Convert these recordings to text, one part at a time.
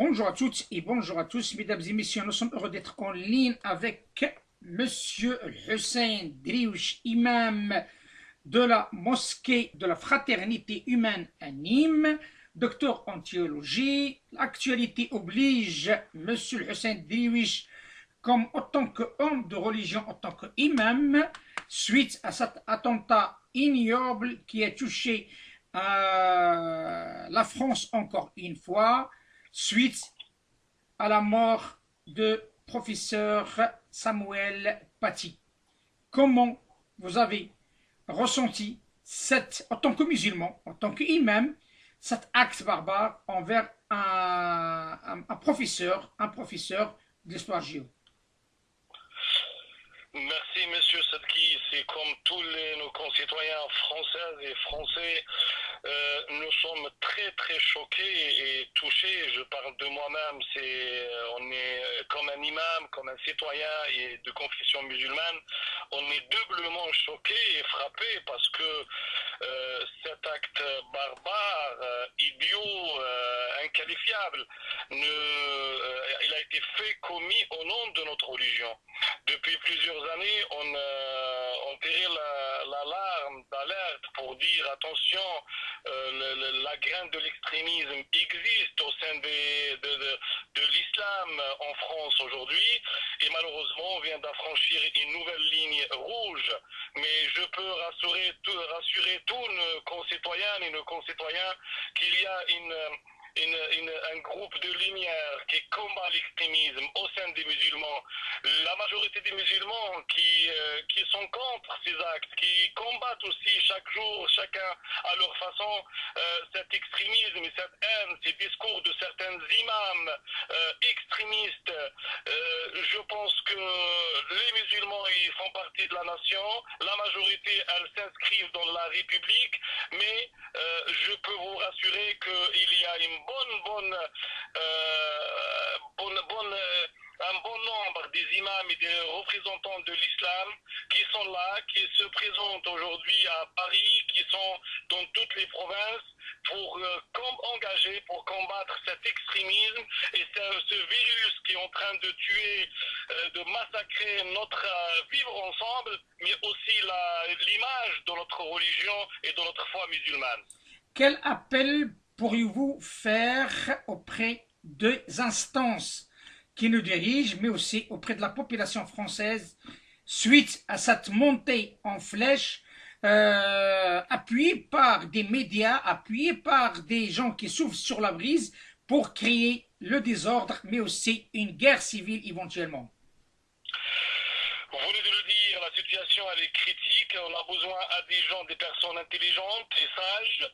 Bonjour à toutes et bonjour à tous, mesdames et messieurs, nous sommes heureux d'être en ligne avec Monsieur Hussein Driouch, imam de la mosquée de la Fraternité Humaine à Nîmes, docteur en théologie. L'actualité oblige Monsieur Hussein Driouch comme en tant qu'homme de religion, en tant qu'imam, suite à cet attentat ignoble qui a touché la France encore une fois, suite à la mort de professeur Samuel Paty. Comment vous avez ressenti en tant que musulman, en tant qu'imam, cet acte barbare envers un professeur de l'histoire géo? Merci, Monsieur Sadki. C'est comme tous nos concitoyens françaises et français, nous sommes très très choqués et touchés. Je parle de moi-même. On est comme un imam, comme un citoyen et de confession musulmane, on est doublement choqués et frappés parce que cet acte barbare, idiot, inqualifiable, il a été commis au nom de notre religion. Depuis plusieurs années, on tire l'alarme d'alerte pour dire attention, la graine de l'extrémisme existe au sein de l'islam en France aujourd'hui et malheureusement on vient d'affranchir une nouvelle ligne rouge. Mais je peux rassurer tous nos concitoyennes et nos concitoyens qu'il y a un groupe de lumière qui combat l'extrémisme au sein des musulmans. La majorité des musulmans qui sont contre ces actes, qui combattent aussi chaque jour, chacun à leur façon, cet extrémisme et cette haine, ces discours de certains imams extrémistes. Je pense que les musulmans, ils font partie de la nation. La majorité, elles s'inscrivent dans la République, mais je peux vous rassurer qu'il y a un bon nombre des imams et des représentants de l'islam qui sont là, qui se présentent aujourd'hui à Paris, qui sont dans toutes les provinces pour engager, pour combattre cet extrémisme et ce virus qui est en train de tuer, de massacrer notre vivre ensemble, mais aussi l'image de notre religion et de notre foi musulmane. Quel appel pourriez-vous faire auprès des instances qui nous dirigent, mais aussi auprès de la population française, suite à cette montée en flèche, appuyée par des médias, appuyée par des gens qui souffrent sur la brise pour créer le désordre, mais aussi une guerre civile éventuellement? Vous venez de le dire, la situation elle est critique, on a besoin à des gens, des personnes intelligentes et sages.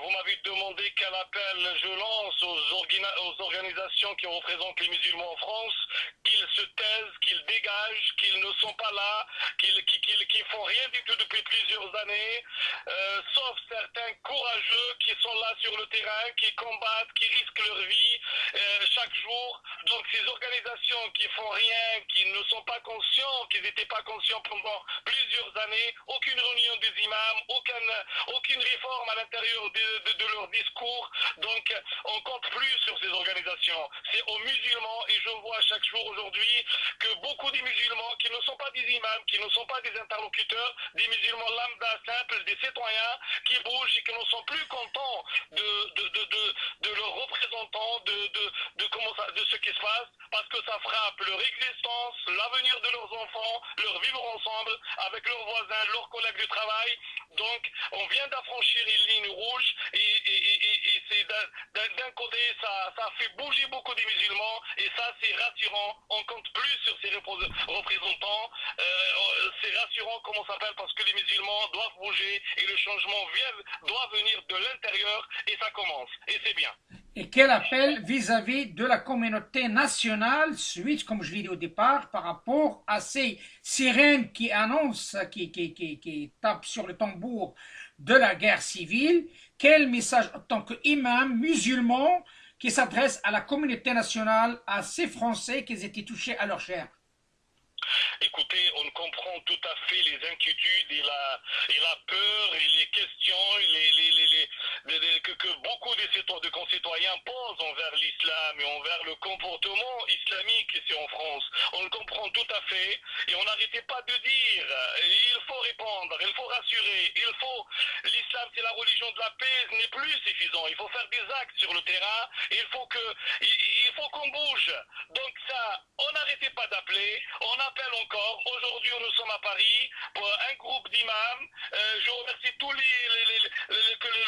Vous m'avez demandé quel appel je lance aux organisations qui représentent les musulmans en France, qu'ils se taisent, qu'ils dégagent, qu'ils ne sont pas là, qu'ils font rien du tout depuis plusieurs années, sauf certains courageux qui sont là sur le terrain, qui combattent, qui risquent leur vie chaque jour. Donc ces organisations qui font rien, qui ne sont pas conscients, qu'ils n'étaient pas conscients pendant plusieurs années, aucune réunion des imams, aucune réforme à l'intérieur de leur discours. Donc on compte plus sur ces organisations. C'est aux musulmans et je vois chaque jour aujourd'hui que beaucoup des musulmans qui ne sont pas des imams, qui ne sont pas des interlocuteurs, des musulmans lambda simples, des citoyens qui bougent et qui ne sont plus contents de leurs représentants, de ce qui se passe, parce que ça frappe leur existence, l'avenir de leurs enfants, leur vivre ensemble avec leurs voisins, leurs collègues du travail. Donc on vient d'affranchir une ligne rouge et c'est d'un côté ça fait bouger beaucoup des musulmans et ça c'est rassurant. On compte plus sur ces représentants. C'est rassurant comment ça s'appelle parce que les musulmans doivent bouger et le changement doit venir de l'intérieur et ça commence et c'est bien. Et quel appel vis-à-vis de la communauté nationale, suite, comme je l'ai dit au départ, par rapport à ces sirènes qui annoncent, qui tapent sur le tambour de la guerre civile? Quel message en tant qu'imam musulman qui s'adresse à la communauté nationale, à ces Français qui étaient touchés à leur chair? Écoutez, on comprend tout à fait les inquiétudes et la peur et les questions que beaucoup de concitoyens posent envers l'islam et envers le comportement islamique ici en France. On le comprend tout à fait et on n'arrêtait pas de dire il faut répondre, il faut rassurer, l'islam c'est la religion de la paix, ce n'est plus suffisant. Il faut faire des actes sur le terrain et il faut qu'on bouge. Donc ça, on n'arrêtait pas d'appeler, on appelle encore. Aujourd'hui, nous sommes à Paris pour un groupe d'imams. Je remercie tous les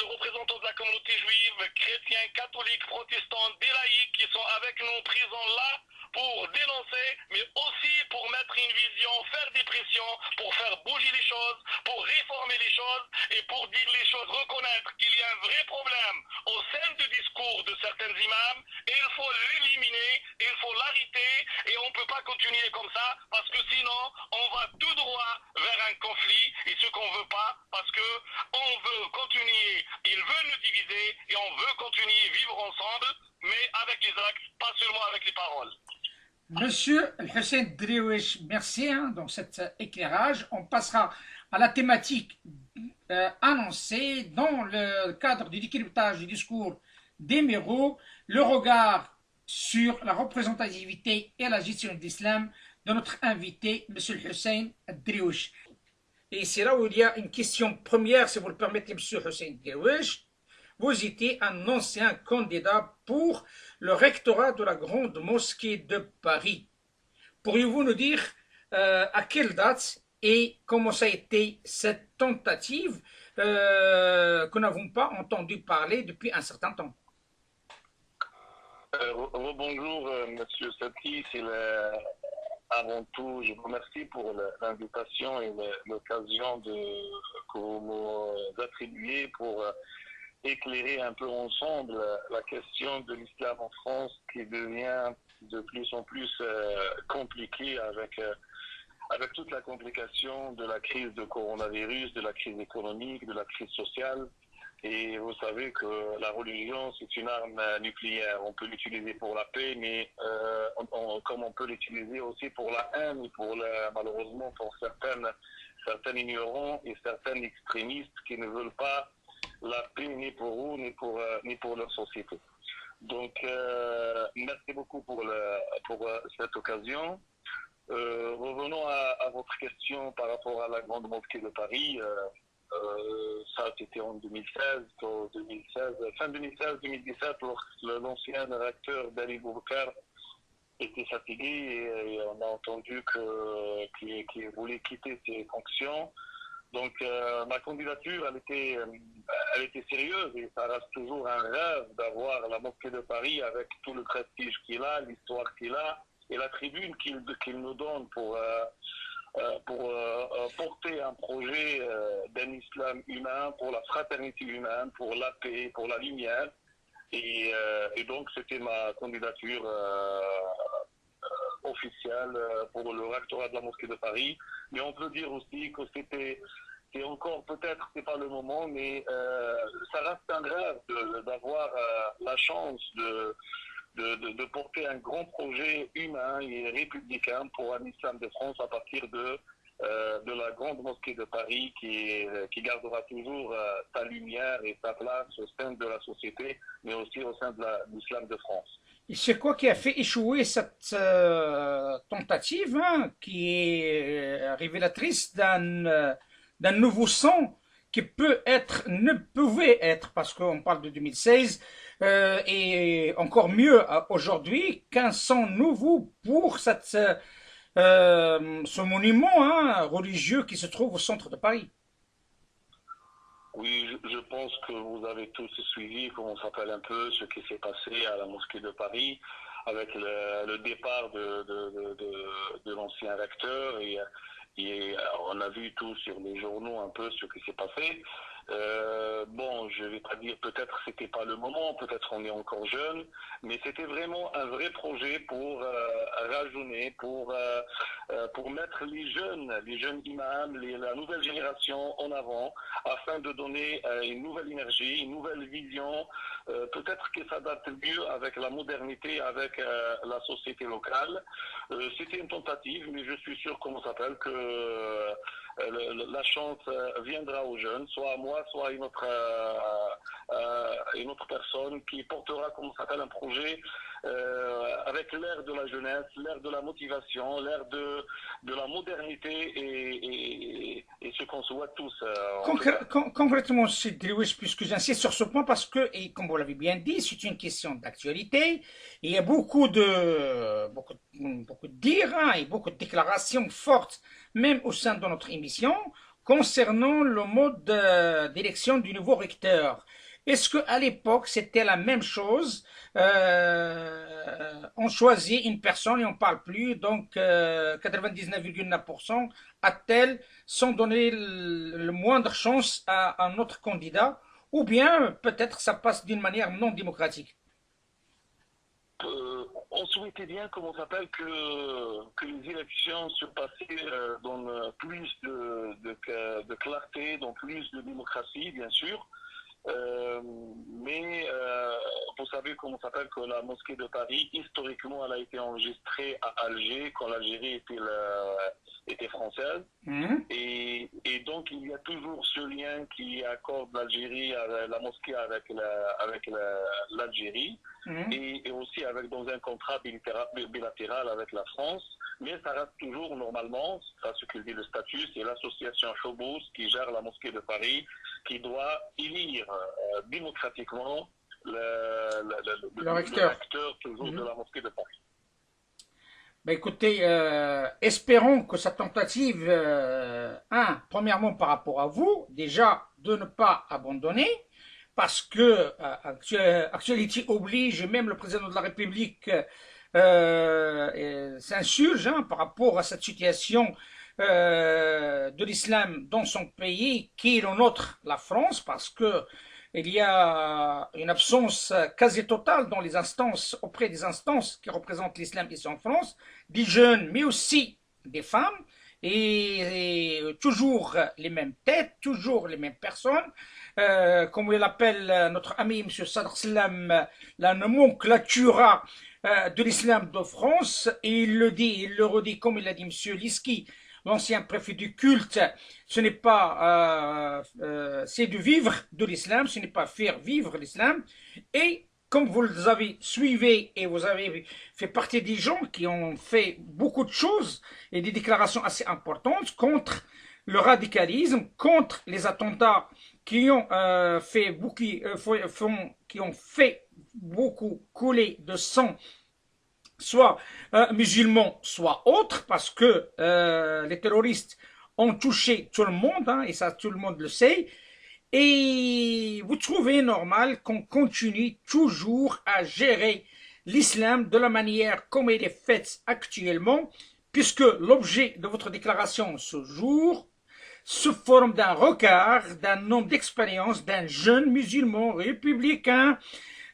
représentants de la communauté juive, chrétiens, catholiques, protestants, des laïcs qui sont avec nous présents là pour dénoncer, mais aussi pour mettre une vision, faire des pressions, pour faire bouger les choses, pour réformer les choses et pour dire les choses, reconnaître qu'il y a un vrai problème au sein du discours de certains imams et il faut l'éliminer, il faut l'arrêter et on ne peut pas continuer comme ça parce que sinon on va tout droit vers un conflit et ce qu'on ne veut pas parce que on veut continuer, ils veulent nous diviser et on veut continuer à vivre ensemble mais avec les actes, pas seulement avec les paroles. Monsieur Hussein Driouech, merci dans cet éclairage. On passera à la thématique annoncée dans le cadre du décryptage du discours d'Emero, le regard sur la représentativité et la gestion de l'islam de notre invité, Monsieur Hussein Driouech. Et c'est là où il y a une question première, si vous le permettez, Monsieur Hussein Driouech. Vous étiez un ancien candidat pour le rectorat de la Grande Mosquée de Paris. Pourriez-vous nous dire à quelle date et comment ça a été cette tentative que nous n'avons pas entendu parler depuis un certain temps? Bonjour, Monsieur Sati. Avant tout, je vous remercie pour l'invitation et l'occasion que vous m'attribuez pour éclairer un peu ensemble la question de l'islam en France qui devient de plus en plus compliquée avec toute la complication de la crise de coronavirus, de la crise économique, de la crise sociale. Et vous savez que la religion, c'est une arme nucléaire. On peut l'utiliser pour la paix, mais comme on peut l'utiliser aussi pour la haine, malheureusement pour certains ignorants et certains extrémistes qui ne veulent pas la paix ni pour eux, ni pour leur société. Donc, merci beaucoup pour cette occasion. Revenons à votre question par rapport à la Grande Mosquée de Paris. Ça, c'était en 2016, fin 2016-2017, lorsque l'ancien recteur Dali Boubacar était fatigué et on a entendu qu'il voulait quitter ses fonctions. Donc ma candidature, elle était sérieuse et ça reste toujours un rêve d'avoir la mosquée de Paris avec tout le prestige qu'il a, l'histoire qu'il a et la tribune qu'il nous donne pour porter un projet d'un islam humain, pour la fraternité humaine, pour la paix, pour la lumière. Et donc c'était ma candidature officielle pour le rectorat de la mosquée de Paris. Mais on peut dire aussi que c'est encore, peut-être c'est pas le moment, mais ça reste un rêve d'avoir la chance de porter un grand projet humain et républicain pour un islam de France à partir de la Grande Mosquée de Paris qui gardera toujours sa lumière et sa place au sein de la société, mais aussi au sein de l'islam de France. Et c'est quoi qui a fait échouer cette tentative qui est révélatrice d'un nouveau sang qui ne pouvait être, parce qu'on parle de 2016, et encore mieux aujourd'hui, qu'un sang nouveau pour ce monument religieux qui se trouve au centre de Paris? Oui, je pense que vous avez tous suivi, comment s'appelle un peu, ce qui s'est passé à la mosquée de Paris avec le départ de l'ancien recteur et on a vu tout sur les journaux un peu ce qui s'est passé. Bon, je vais pas dire, peut-être c'était pas le moment, peut-être on est encore jeune, mais c'était vraiment un vrai projet pour rajeunir, pour mettre les jeunes imams, la nouvelle génération en avant, afin de donner une nouvelle énergie, une nouvelle vision, peut-être que ça date mieux avec la modernité, avec la société locale. C'était une tentative, mais je suis sûr, comment ça s'appelle, que la chance viendra aux jeunes, soit à moi, soit à une autre personne qui portera, comment ça s'appelle, un projet avec l'ère de la jeunesse, l'ère de la motivation, l'ère de la modernité et ce qu'on souhaite tous. Concrètement, c'est Driouech, puisque j'insiste sur ce point, parce que, et comme vous l'avez bien dit, c'est une question d'actualité. Il y a beaucoup de dires hein, et beaucoup de déclarations fortes, même au sein de notre émission, concernant le mode d'élection du nouveau recteur. Est-ce qu'à l'époque, c'était la même chose? On choisit une personne et on ne parle plus, donc 99,9% a-t-elle sans donner le moindre chance à un autre candidat, ou bien peut-être ça passe d'une manière non démocratique. On souhaitait bien, comment on s'appelle, que les élections se passaient dans plus de clarté, dans plus de démocratie, bien sûr. Mais vous savez comment ça s'appelle que la mosquée de Paris, historiquement, elle a été enregistrée à Alger quand l'Algérie était française. Et donc, il y a toujours ce lien qui accorde l'Algérie, la mosquée avec l'Algérie, et aussi dans un contrat bilatéral avec la France. Mais ça reste toujours, normalement, ça ce que dit le statut, c'est l'association Chobous qui gère la mosquée de Paris, qui doit élire démocratiquement le recteur toujours de la mosquée de Paris. Ben écoutez, espérons que cette tentative, premièrement par rapport à vous, déjà de ne pas abandonner, parce que actualité oblige, même le président de la République s'insurge par rapport à cette situation de l'islam dans son pays, qui est le nôtre, la France, parce que il y a une absence quasi totale dans les instances, auprès des instances qui représentent l'islam ici en France, des jeunes, mais aussi des femmes, et toujours les mêmes têtes, toujours les mêmes personnes, comme il l'appelle notre ami M. Sadr Slam, la nomenclatura de l'islam de France, et il le dit, il le redit, comme il l'a dit M. Liski, l'ancien préfet du culte, ce n'est pas, c'est de vivre de l'islam, ce n'est pas faire vivre l'islam. Et comme vous les avez suivi et vous avez fait partie des gens qui ont fait beaucoup de choses et des déclarations assez importantes contre le radicalisme, contre les attentats qui ont qui ont fait beaucoup couler de sang, soit musulmans, soit autres, parce que les terroristes ont touché tout le monde, et ça tout le monde le sait, et vous trouvez normal qu'on continue toujours à gérer l'islam de la manière comme il est fait actuellement, puisque l'objet de votre déclaration ce jour se forme d'un regard, d'un homme d'expérience, d'un jeune musulman républicain,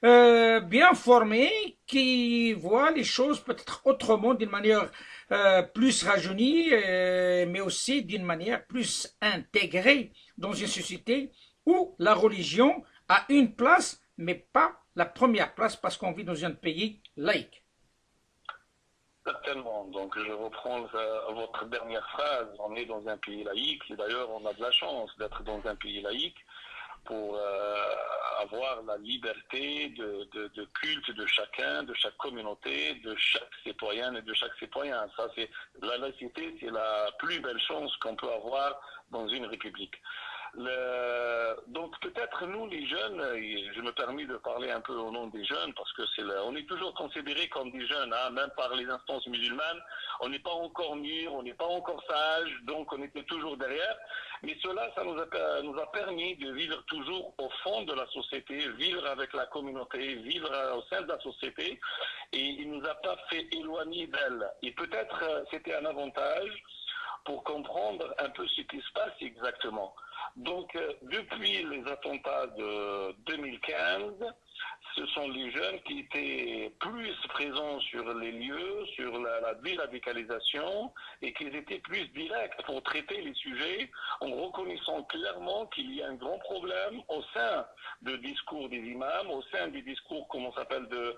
bien formé, qui voit les choses peut-être autrement, d'une manière plus rajeunie, mais aussi d'une manière plus intégrée dans une société où la religion a une place, mais pas la première place, parce qu'on vit dans un pays laïque. Certainement. Donc, je reprends votre dernière phrase. On est dans un pays laïque, et d'ailleurs, on a de la chance d'être dans un pays laïque pour avoir la liberté de culte de chacun, de chaque communauté, de chaque citoyenne et de chaque citoyen. Ça, c'est la laïcité, c'est la plus belle chance qu'on peut avoir dans une république. Donc peut-être nous les jeunes, je me permets de parler un peu au nom des jeunes parce que on est toujours considérés comme des jeunes, même par les instances musulmanes. On n'est pas encore mûrs, on n'est pas encore sages, donc on était toujours derrière. Mais cela, ça nous a permis de vivre toujours au fond de la société, vivre avec la communauté, vivre au sein de la société, et il nous a pas fait éloigner d'elle. Et peut-être c'était un avantage pour comprendre un peu ce qui se passe exactement. Donc, depuis les attentats de 2015, ce sont les jeunes qui étaient plus présents sur les lieux, sur la déradicalisation, et qu'ils étaient plus directs pour traiter les sujets en reconnaissant clairement qu'il y a un grand problème au sein du discours des imams, au sein du discours, comment on s'appelle, de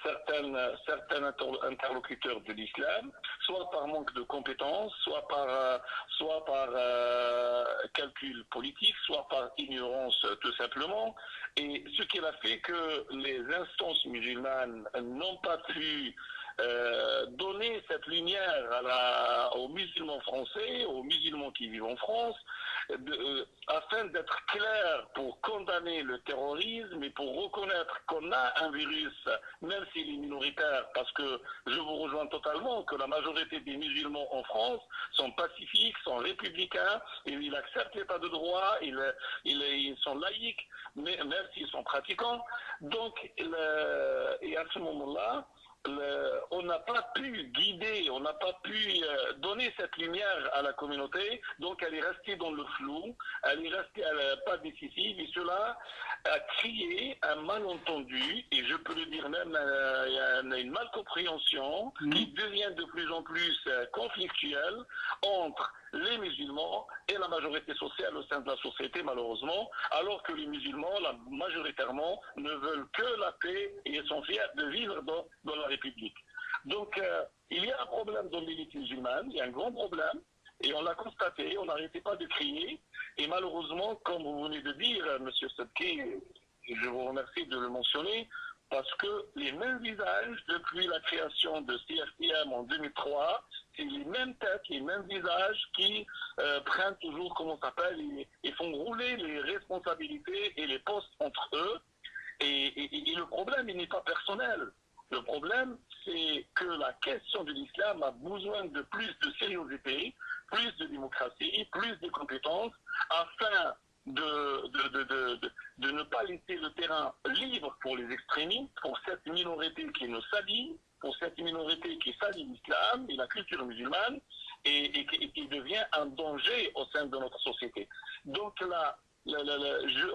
certains interlocuteurs de l'islam, soit par manque de compétences, soit par calcul politique, soit par ignorance tout simplement. Et ce qui a fait que les instances musulmanes n'ont pas pu donner cette lumière aux musulmans français, aux musulmans qui vivent en France, afin d'être clairs pour condamner le terrorisme et pour reconnaître qu'on a un virus, même s'il est minoritaire, parce que je vous rejoins totalement que la majorité des musulmans en France sont pacifiques, sont républicains, et ils acceptent l'état de droit, ils sont laïcs, mais même s'ils sont pratiquants. Donc, et à ce moment-là, on n'a pas pu guider, on n'a pas pu donner cette lumière à la communauté, donc elle est restée dans le flou, elle est restée pas décisive, et cela a créé un malentendu, et je peux le dire même, il y a une malcompréhension qui devient de plus en plus conflictuelle entre les musulmans et la majorité sociale au sein de la société, malheureusement, alors que les musulmans, majoritairement, ne veulent que la paix et sont fiers de vivre dans la République. Donc, il y a un problème dans l'élite musulmane, il y a un grand problème, et on l'a constaté, on n'arrêtait pas de crier, et malheureusement, comme vous venez de dire, M. Sadki, je vous remercie de le mentionner, parce que les mêmes visages, depuis la création de CFTM en 2003, c'est les mêmes têtes, les mêmes visages qui prennent toujours, comment ça s'appelle, et font rouler les responsabilités et les postes entre eux. Et le problème, il n'est pas personnel. Le problème, c'est que la question de l'islam a besoin de plus de sérieuxité, plus de démocratie, plus de compétences, afin de ne pas laisser le terrain libre pour les extrémistes, pour cette minorité qui nous salit, pour cette minorité qui salit l'islam et la culture musulmane, et qui devient un danger au sein de notre société. Donc là,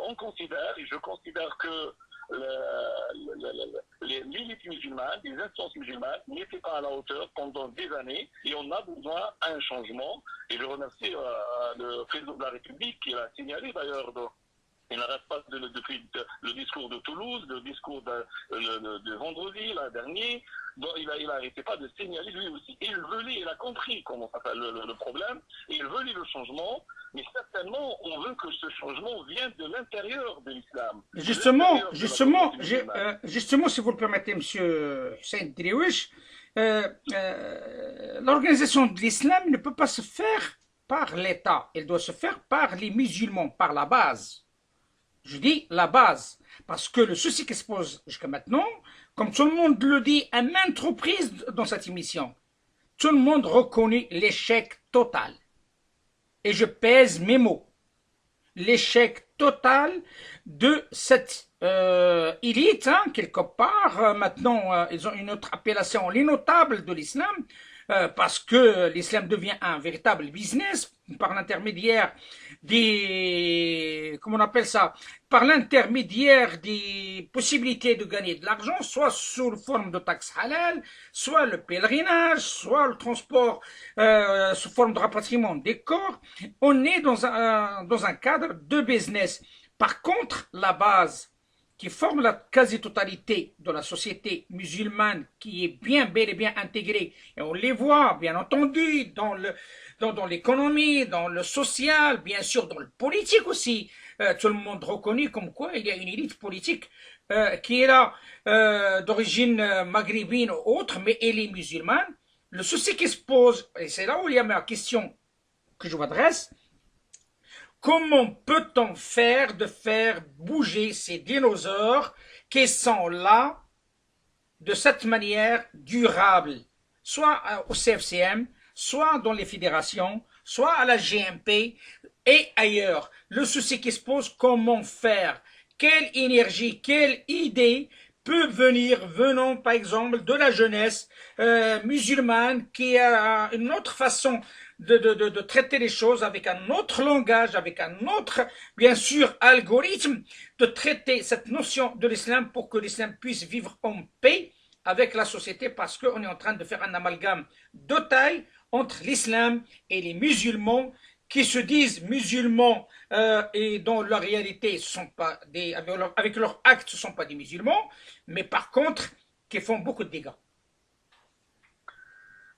on considère, et je considère que l'élite musulmane, les instances musulmanes n'étaient pas à la hauteur pendant des années, et on a besoin d'un changement. Et je remercie le président de la République qui l'a signalé d'ailleurs. Il n'arrête pas depuis le discours de Toulouse, le discours de vendredi, là, dernier. Donc, il n'arrêtait pas de signaler lui aussi. Et il a compris comment ça s'appelle le problème. Et il veut le changement. Mais certainement, on veut que ce changement vienne de l'intérieur de l'islam. Justement, si vous le permettez, M. Hussein Driouech, l'organisation de l'islam ne peut pas se faire par l'État. Elle doit se faire par les musulmans, par la base. Je dis la base, parce que le souci qui se pose jusqu'à maintenant, comme tout le monde le dit à maintes reprises dans cette émission, tout le monde reconnaît l'échec total. Et je pèse mes mots. L'échec total de cette élite, quelque part. Maintenant, ils ont une autre appellation, les notables de l'islam, parce que l'islam devient un véritable business par l'intermédiaire des, comment on appelle ça, par l'intermédiaire des possibilités de gagner de l'argent, soit sous forme de taxes halal, soit le pèlerinage, soit le transport sous forme de rapatriement des corps. On est dans un cadre de business. Par contre, la base qui forme la quasi-totalité de la société musulmane, qui est bel et bien intégrée, et on les voit, bien entendu, dans l'économie, dans le social, bien sûr, dans le politique aussi. Tout le monde reconnaît comme quoi il y a une élite politique qui est là, d'origine maghrébine ou autre, mais elle est musulmane. Le souci qui se pose, et c'est là où il y a ma question que je vous adresse, comment peut-on faire bouger ces dinosaures qui sont là de cette manière durable, soit au CFCM, soit dans les fédérations, soit à la GMP et ailleurs. Le souci qui se pose, comment faire? Quelle énergie, quelle idée peut venir, venant par exemple de la jeunesse musulmane qui a une autre façon de traiter les choses avec un autre langage, avec un autre, bien sûr, algorithme, de traiter cette notion de l'islam pour que l'islam puisse vivre en paix avec la société parce qu'on est en train de faire un amalgame de taille entre l'islam et les musulmans qui se disent musulmans et dont leur réalité sont pas des, avec leurs actes, ce ne sont pas des musulmans, mais par contre, qui font beaucoup de dégâts.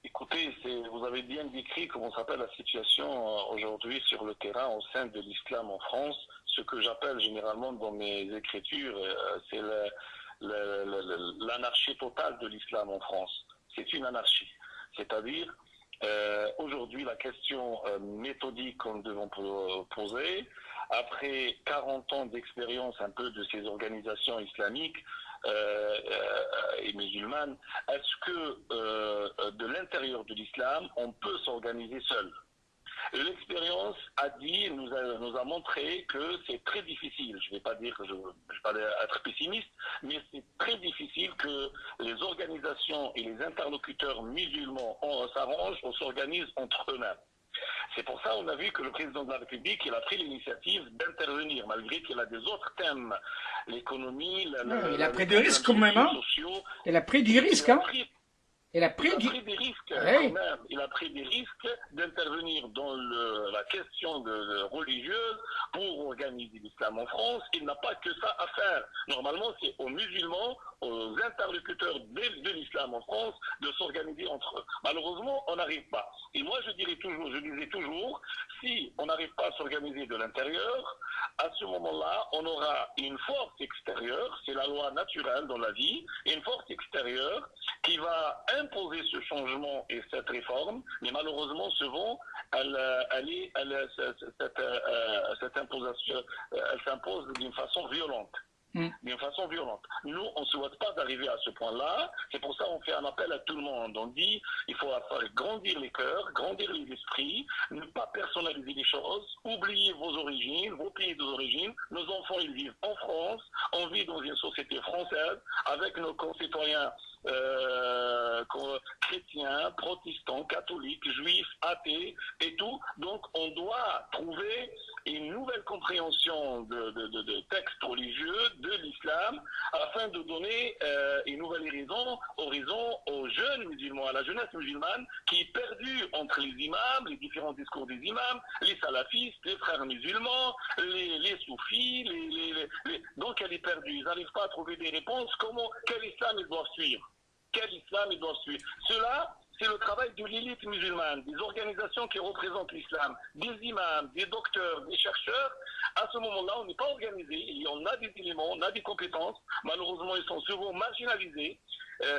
Écoutez, vous avez bien décrit comment s'appelle la situation aujourd'hui sur le terrain au sein de l'islam en France. Ce que j'appelle généralement dans mes écritures, c'est l'anarchie totale de l'islam en France. C'est une anarchie. C'est-à-dire, aujourd'hui, la question méthodique qu'on devons poser, après 40 ans d'expérience un peu de ces organisations islamiques et musulmanes, est-ce que de l'intérieur de l'islam, on peut s'organiser seul? L'expérience nous a montré que c'est très difficile. Je ne vais pas dire que je vais pas être pessimiste, mais c'est très difficile que les organisations et les interlocuteurs musulmans s'arrangent ou s'organisent entre eux-mêmes. C'est pour ça qu'on a vu que le président de la République il a pris l'initiative d'intervenir, malgré qu'il a des autres thèmes, l'économie, il a pris du risque quand même, hein. Il a pris du risque, hein. Il a pris des risques quand même. Il a pris des risques d'intervenir dans la question religieuse pour organiser l'islam en France. Il n'a pas que ça à faire. Normalement, c'est aux musulmans, aux interlocuteurs de l'islam en France de s'organiser entre eux. Malheureusement, on n'arrive pas. Et moi, je disais toujours, si on n'arrive pas à s'organiser de l'intérieur, à ce moment-là, on aura une force extérieure, c'est la loi naturelle dans la vie, une force extérieure qui va imposer ce changement et cette réforme, mais malheureusement, souvent, cette imposition, elle s'impose d'une façon violente. D'une façon violente. Nous, on ne souhaite pas d'arriver à ce point-là. C'est pour ça qu'on fait un appel à tout le monde. On dit il faut faire grandir les cœurs, grandir les esprits, ne pas personnaliser les choses, oublier vos origines, vos pays d'origine. Nos enfants, ils vivent en France, on vit dans une société française avec nos concitoyens chrétiens, protestants, catholiques, juifs, athées et tout. Donc, on doit trouver une nouvelle compréhension de textes religieux, de l'islam, afin de donner une nouvelle horizon aux jeunes musulmans, à la jeunesse musulmane, qui est perdue entre les imams, les différents discours des imams, les salafistes, les frères musulmans, les soufis, donc elle est perdue. Ils n'arrivent pas à trouver des réponses. Quel islam ils doivent suivre? Quel islam ils doivent suivre? Cela, c'est le travail de l'élite musulmane, des organisations qui représentent l'islam, des imams, des docteurs, des chercheurs. À ce moment-là, on n'est pas organisé, et on a des éléments, on a des compétences. Malheureusement, ils sont souvent marginalisés.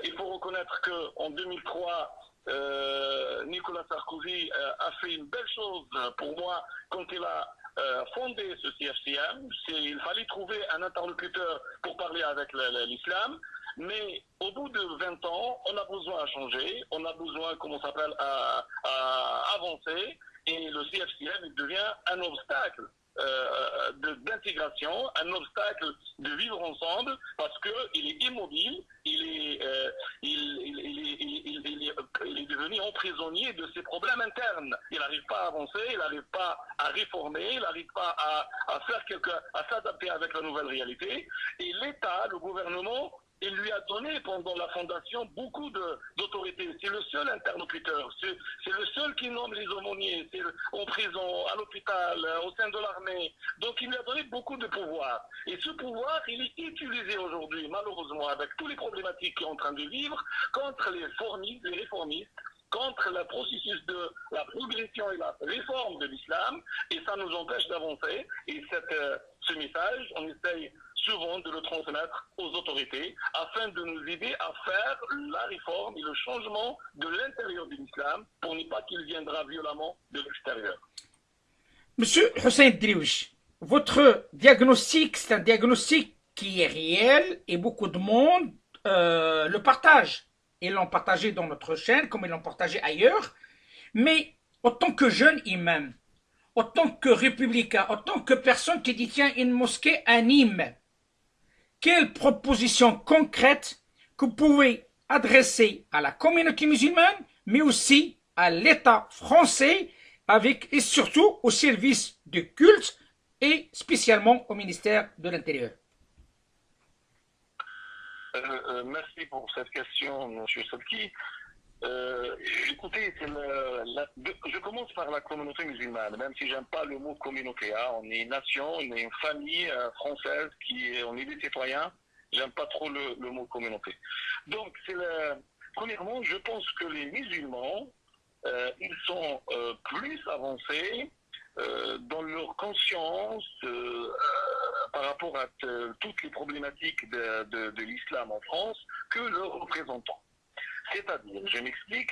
Il faut reconnaître qu'en 2003, Nicolas Sarkozy a fait une belle chose pour moi quand il a fondé ce CFCM. Il fallait trouver un interlocuteur pour parler avec l'islam. Mais au bout de 20 ans, on a besoin de changer, on a besoin, à avancer, et le CFCM devient un obstacle d'intégration, un obstacle de vivre ensemble, parce qu'il est immobile, il est devenu emprisonnier de ses problèmes internes. Il n'arrive pas à avancer, il n'arrive pas à réformer, il n'arrive pas à s'adapter avec la nouvelle réalité. Et l'État, le gouvernement, il lui a donné pendant la fondation beaucoup d'autorité. C'est le seul interlocuteur. C'est le seul qui nomme les aumôniers. C'est en prison, à l'hôpital, au sein de l'armée. Donc il lui a donné beaucoup de pouvoir. Et ce pouvoir, il est utilisé aujourd'hui, malheureusement, avec toutes les problématiques qu'il est en train de vivre, contre les réformistes, contre le processus de la progression et la réforme de l'islam. Et ça nous empêche d'avancer. Et ce message, on essaye souvent de le transmettre aux autorités afin de nous aider à faire la réforme et le changement de l'intérieur de l'islam pour ne pas qu'il viendra violemment de l'extérieur. Monsieur Hussein Driouech, votre diagnostic, c'est un diagnostic qui est réel et beaucoup de monde le partage. Ils l'ont partagé dans notre chaîne comme ils l'ont partagé ailleurs. Mais en tant que jeune imam, en tant que républicain, en tant que personne qui détient une mosquée à Nîmes, quelles propositions concrètes que vous pouvez adresser à la communauté musulmane, mais aussi à l'État français et surtout au service de culte et spécialement au ministère de l'Intérieur. Merci pour cette question, M. Sabki. Écoutez, je commence par la communauté musulmane, même si j'aime pas le mot communauté. Hein. On est une nation, on est une famille française, on est des citoyens. J'aime pas trop le mot communauté. Donc, premièrement, je pense que les musulmans, ils sont plus avancés dans leur conscience par rapport à toutes les problématiques de l'islam en France que leurs représentants. C'est-à-dire, je m'explique,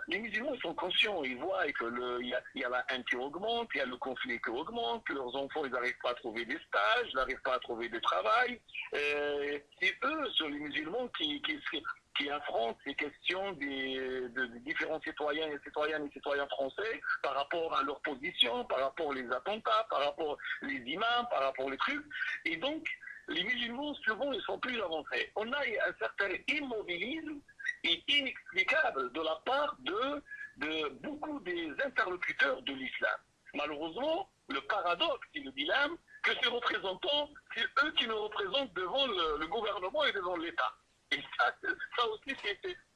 les musulmans ils sont conscients, ils voient qu'il y a la haine qui augmente, il y a le conflit qui augmente, leurs enfants ils n'arrivent pas à trouver des stages, ils n'arrivent pas à trouver de travail. C'est eux, sur les musulmans, qui affrontent ces questions de différents citoyens et citoyens français par rapport à leur position, par rapport aux attentats, par rapport aux imams, par rapport aux trucs. Et donc, les musulmans, souvent, ils sont plus avancés. On a un certain immobilisme et inexplicable de la part de beaucoup des interlocuteurs de l'islam. Malheureusement, le paradoxe et le dilemme, que ces représentants, c'est eux qui nous représentent devant le gouvernement et devant l'État. Et ça aussi,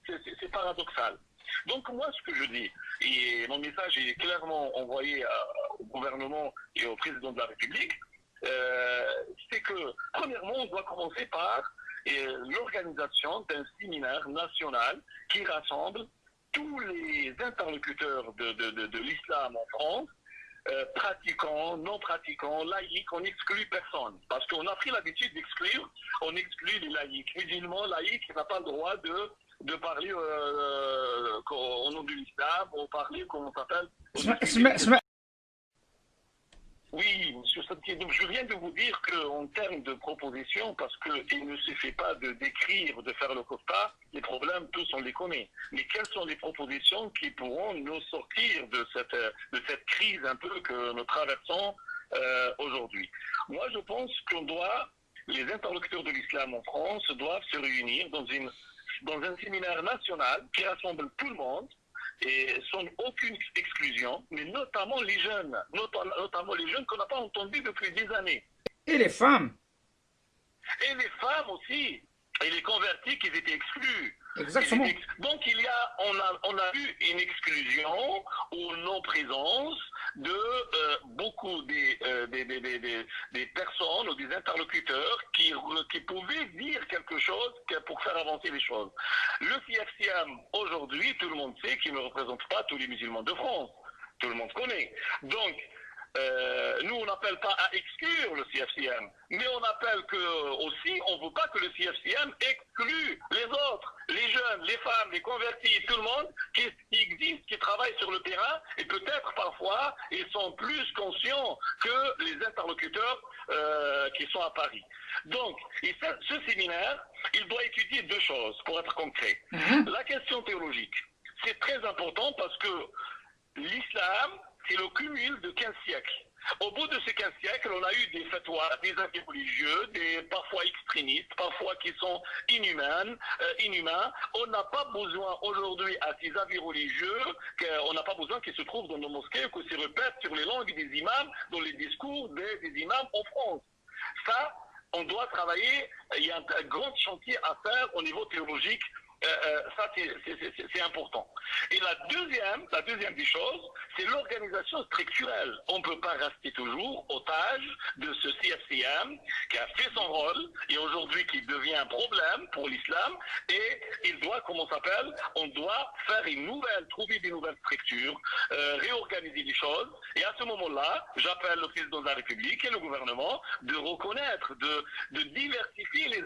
c'est paradoxal. Donc moi, ce que je dis, et mon message est clairement envoyé au gouvernement et au président de la République, c'est que, premièrement, on doit commencer par l'organisation d'un séminaire national qui rassemble tous les interlocuteurs de l'islam en France, pratiquants, non pratiquants, laïcs, on n'exclut personne. Parce qu'on a pris l'habitude d'exclure, on exclut les laïcs. Musulmans, laïcs, qui n'ont pas le droit de parler au nom de l'islam, ou parler, comment on s'appelle. Oui, M. Sabki, donc je viens de vous dire qu'en termes de propositions, parce qu'il ne suffit pas de décrire, de faire le constat, les problèmes, tous on les connaît. Mais quelles sont les propositions qui pourront nous sortir de cette crise un peu que nous traversons aujourd'hui? Moi, je pense les interlocuteurs de l'islam en France doivent se réunir dans un séminaire national qui rassemble tout le monde, et sans aucune exclusion, mais notamment les jeunes qu'on n'a pas entendus depuis des années. Et les femmes. Et les femmes aussi, et les convertis qui étaient exclus. Exactement. Donc on a eu une exclusion ou non-présence de beaucoup des personnes ou des interlocuteurs qui pouvaient dire quelque chose pour faire avancer les choses. Le CFCM, aujourd'hui, tout le monde sait qu'il ne représente pas tous les musulmans de France. Tout le monde connaît. Donc, nous, on n'appelle pas à exclure le CFCM, mais on appelle aussi, on ne veut pas que le CFCM exclue les autres, les jeunes, les femmes, les convertis, tout le monde qui existe, qui travaille sur le terrain, et peut-être parfois, ils sont plus conscients que les interlocuteurs qui sont à Paris. Donc, ce séminaire, il doit étudier deux choses, pour être concret. La question théologique, c'est très important parce que l'islam, c'est le cumul de 15 siècles. Au bout de ces 15 siècles, on a eu des fatwas, des avis religieux, parfois extrémistes, parfois qui sont inhumains. On n'a pas besoin aujourd'hui à ces avis religieux, on n'a pas besoin qu'ils se trouvent dans nos mosquées, que se répètent sur les langues des imams, dans les discours des imams en France. Ça, on doit travailler, il y a un grand chantier à faire au niveau théologique. Ça, c'est important. Et la deuxième des choses, c'est l'organisation structurelle. On ne peut pas rester toujours otage de ce CFCM qui a fait son rôle et aujourd'hui qui devient un problème pour l'islam et il doit, on doit faire trouver des nouvelles structures, réorganiser les choses et à ce moment-là, j'appelle le président de la République et le gouvernement de reconnaître, de diversifier les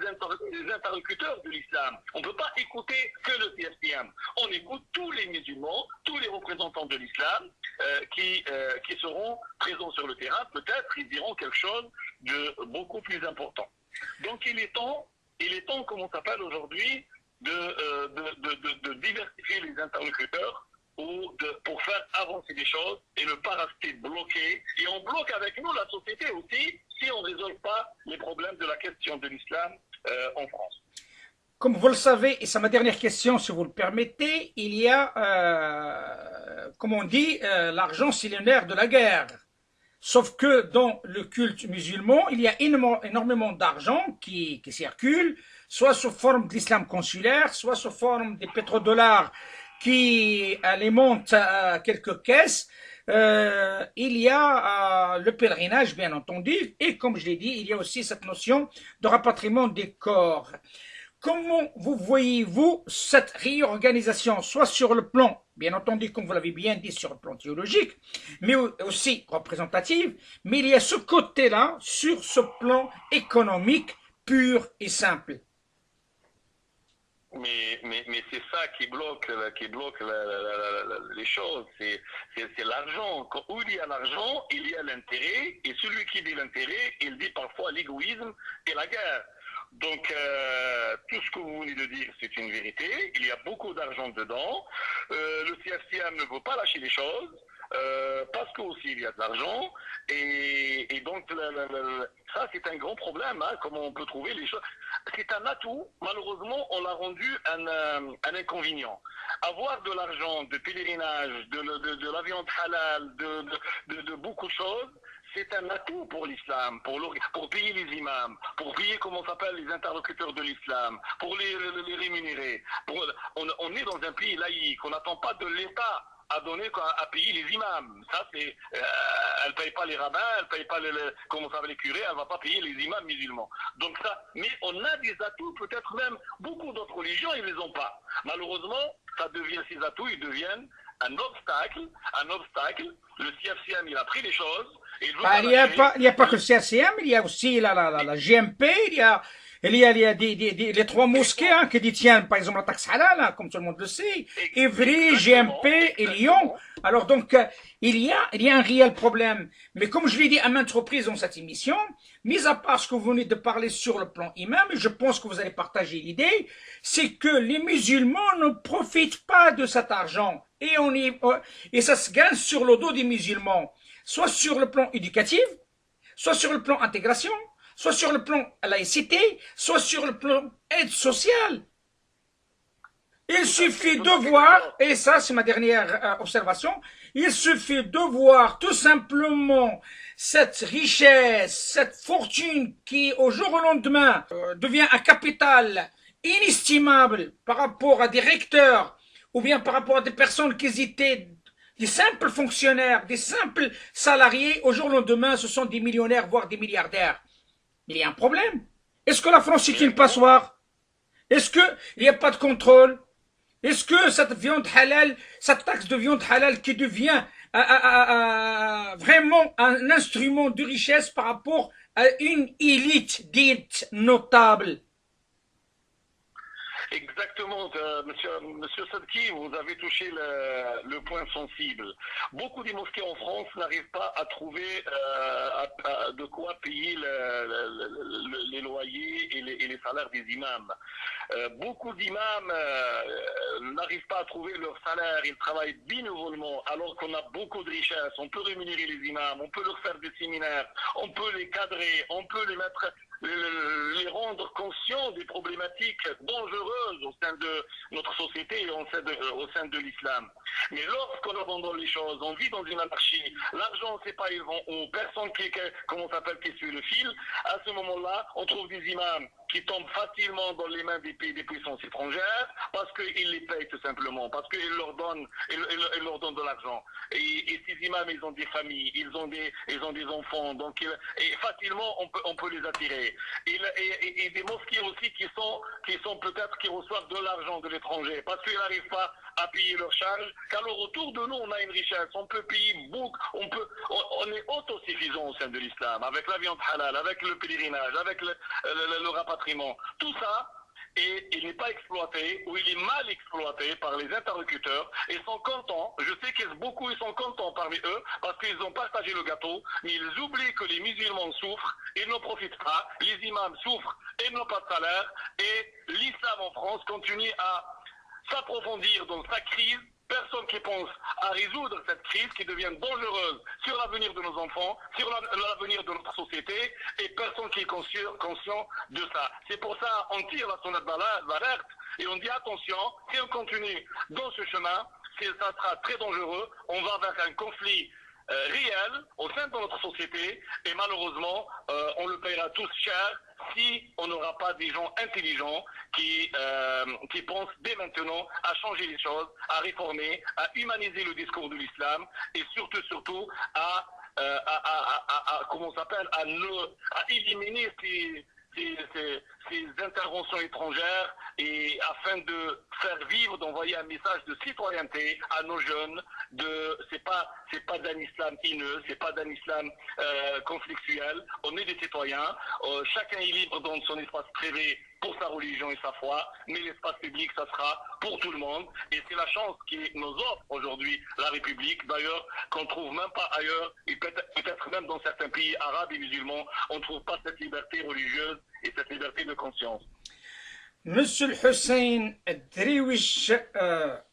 interlocuteurs de l'islam. On ne peut pas écouter que le CFCM. On écoute tous les musulmans, tous les représentants de l'islam qui seront présents sur le terrain. Peut-être ils diront quelque chose de beaucoup plus important. Donc il est temps, aujourd'hui, de diversifier les interlocuteurs pour faire avancer les choses et ne pas rester bloqué. Et on bloque avec nous la société aussi si on ne résolve pas les problèmes de la question de l'islam en France. Comme vous le savez, et c'est ma dernière question, si vous le permettez, il y a, comme on dit, l'argent c'est le nerf de la guerre. Sauf que dans le culte musulman, il y a énormément d'argent qui circule, soit sous forme de l'islam consulaire, soit sous forme des pétrodollars qui alimentent quelques caisses. Il y a le pèlerinage, bien entendu, et comme je l'ai dit, il y a aussi cette notion de rapatriement des corps. Comment vous voyez-vous cette réorganisation, soit sur le plan, bien entendu, comme vous l'avez bien dit, sur le plan théologique, mais aussi représentatif, mais il y a ce côté-là, sur ce plan économique, pur et simple. Mais c'est ça qui bloque les choses, c'est l'argent. Où il y a l'argent, il y a l'intérêt, et celui qui dit l'intérêt, il dit parfois l'égoïsme et la guerre. Donc, tout ce que vous venez de dire, c'est une vérité. Il y a beaucoup d'argent dedans. Le CFCM ne veut pas lâcher les choses. Parce qu'aussi il y a de l'argent et donc ça c'est un grand problème, hein, comment on peut trouver les choses. C'est un atout, malheureusement on l'a rendu un inconvénient. Avoir de l'argent, de pèlerinage, de la viande halal, de beaucoup de choses, c'est un atout pour l'islam, pour payer les imams, pour payer, comment ça s'appelle, les interlocuteurs de l'islam, pour les rémunérer. On est dans un pays laïque, on n'attend pas de l'État à donner, à payer les imams. Ça, c'est, elle paye pas les rabbins, elle paye pas comment ça va, les curés, elle va pas payer les imams musulmans. Donc ça, mais on a des atouts, peut-être même beaucoup d'autres religions, ils les ont pas. Malheureusement, ça devient, ces atouts, ils deviennent un obstacle. Le CFCM, il a pris les choses. Et Il n'y a pas que le CFCM, il y a aussi la GMP, il y a les trois mosquées hein, qui détiennent, par exemple, la taxe halal, hein, comme tout le monde le sait, Évry, GMP et Lyon. Alors donc, il y a un réel problème. Mais comme je l'ai dit à maintes reprises dans cette émission, mis à part ce que vous venez de parler sur le plan imam, je pense que vous allez partager l'idée, c'est que les musulmans ne profitent pas de cet argent. Et ça se gagne sur le dos des musulmans, soit sur le plan éducatif, soit sur le plan intégration, soit sur le plan laïcité, soit sur le plan aide sociale. Il suffit de voir, et ça c'est ma dernière observation, il suffit de voir tout simplement cette richesse, cette fortune qui au jour au lendemain devient un capital inestimable par rapport à des recteurs ou bien par rapport à des personnes qui étaient des simples fonctionnaires, des simples salariés, au jour au lendemain ce sont des millionnaires voire des milliardaires. Il y a un problème. Est-ce que la France est une passoire? Est-ce qu'il n'y a pas de contrôle? Est-ce que cette viande halal, cette taxe de viande halal qui devient vraiment un instrument de richesse par rapport à une élite dite notable? Exactement, monsieur Sadki, vous avez touché le point sensible. Beaucoup des mosquées en France n'arrivent pas à trouver de quoi payer les loyers et les salaires des imams. Beaucoup d'imams n'arrivent pas à trouver leur salaire, ils travaillent bénévolement alors qu'on a beaucoup de richesses. On peut rémunérer les imams, on peut leur faire des séminaires, on peut les cadrer, on peut les rendre conscients des problématiques dangereuses au sein de notre société et au sein de l'islam. Mais lorsqu'on abandonne les choses, on vit dans une anarchie, l'argent c'est pas ils vont aux personnes qui suivent le fil, à ce moment-là, on trouve des imams qui tombent facilement dans les mains des puissances étrangères parce qu'ils les payent tout simplement, parce qu'ils leur donnent de l'argent. Et ces imams, ils ont des familles, ils ont des enfants, donc facilement on peut les attirer. Et des mosquées aussi qui sont peut-être qui reçoivent de l'argent de l'étranger parce qu'ils n'arrivent pas à payer leurs charges, qu'alors autour de nous on a une richesse, on peut payer beaucoup, on est autosuffisant au sein de l'islam, avec la viande halal, avec le pèlerinage, avec le rapatriement, tout ça. Et il n'est pas exploité, ou il est mal exploité par les interlocuteurs, et sont contents, je sais qu'ils sont contents parmi eux, parce qu'ils ont partagé le gâteau, mais ils oublient que les musulmans souffrent, ils n'en profitent pas, les imams souffrent, et n'ont pas de salaire, et l'islam en France continue à s'approfondir dans sa crise, personne qui pense à résoudre cette crise qui devient dangereuse sur l'avenir de nos enfants, sur l'avenir de notre société, et personne qui est conscient de ça. C'est pour ça qu'on tire la sonnette d'alerte et on dit attention, si on continue dans ce chemin, ça sera très dangereux, on va vers un conflit réel au sein de notre société et malheureusement on le paiera tous cher si on n'aura pas des gens intelligents qui pensent dès maintenant à changer les choses, à réformer, à humaniser le discours de l'islam et surtout à comment ça s'appelle, à éliminer ces interventions étrangères et afin de faire vivre, d'envoyer un message de citoyenneté à nos jeunes. C'est pas d'un islam haineux, c'est pas d'un islam conflictuel. On est des citoyens. Chacun est libre dans son espace privé pour sa religion et sa foi, mais l'espace public, ça sera pour tout le monde. Et c'est la chance qui nous offre aujourd'hui la République, d'ailleurs, qu'on ne trouve même pas ailleurs, et peut-être même dans certains pays arabes et musulmans, on ne trouve pas cette liberté religieuse et cette liberté de conscience. Monsieur Hussein Driouech,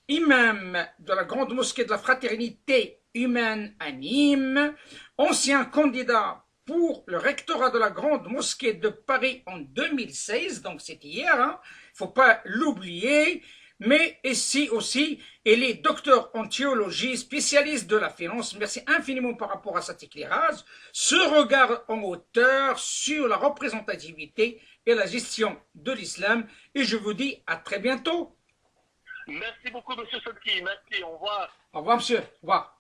imam de la Grande Mosquée de la Fraternité Humaine à Nîmes, ancien candidat pour le rectorat de la Grande Mosquée de Paris en 2016, donc c'était hier, il ne faut pas l'oublier, mais ici aussi, il est docteur en théologie, spécialiste de la finance. Merci infiniment par rapport à cet éclairage, ce regard en hauteur sur la représentativité et la gestion de l'islam, et je vous dis à très bientôt. Merci beaucoup, monsieur Sotki. Merci, au revoir. Au revoir, monsieur. Au revoir.